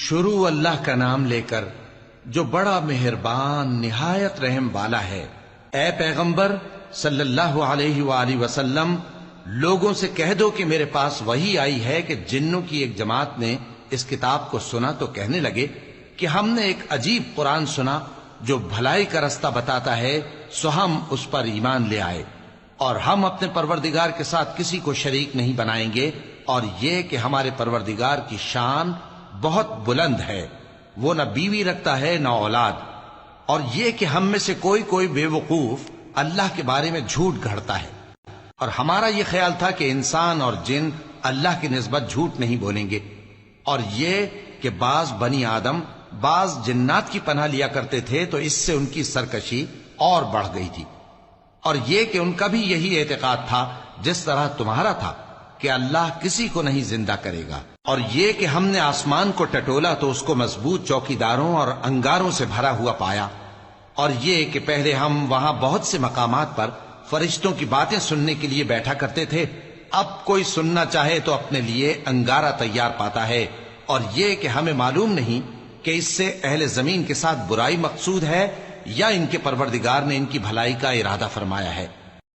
شروع اللہ کا نام لے کر جو بڑا مہربان نہایت رحم والا ہے۔ اے پیغمبر صلی اللہ علیہ وآلہ وسلم، لوگوں سے کہہ دو کہ میرے پاس وحی آئی ہے کہ جنوں کی ایک جماعت نے اس کتاب کو سنا تو کہنے لگے کہ ہم نے ایک عجیب قرآن سنا جو بھلائی کا رستہ بتاتا ہے، سو ہم اس پر ایمان لے آئے، اور ہم اپنے پروردگار کے ساتھ کسی کو شریک نہیں بنائیں گے، اور یہ کہ ہمارے پروردگار کی شان بہت بلند ہے، وہ نہ بیوی رکھتا ہے نہ اولاد، اور یہ کہ ہم میں سے کوئی بے وقوف اللہ کے بارے میں جھوٹ گھڑتا ہے، اور ہمارا یہ خیال تھا کہ انسان اور جن اللہ کی نسبت جھوٹ نہیں بولیں گے، اور یہ کہ بعض بنی آدم بعض جنات کی پناہ لیا کرتے تھے تو اس سے ان کی سرکشی اور بڑھ گئی تھی، اور یہ کہ ان کا بھی یہی اعتقاد تھا جس طرح تمہارا تھا کہ اللہ کسی کو نہیں زندہ کرے گا، اور یہ کہ ہم نے آسمان کو ٹٹولا تو اس کو مضبوط چوکیداروں اور انگاروں سے بھرا ہوا پایا، اور یہ کہ پہلے ہم وہاں بہت سے مقامات پر فرشتوں کی باتیں سننے کے لیے بیٹھا کرتے تھے، اب کوئی سننا چاہے تو اپنے لیے انگارہ تیار پاتا ہے، اور یہ کہ ہمیں معلوم نہیں کہ اس سے اہل زمین کے ساتھ برائی مقصود ہے یا ان کے پروردگار نے ان کی بھلائی کا ارادہ فرمایا ہے۔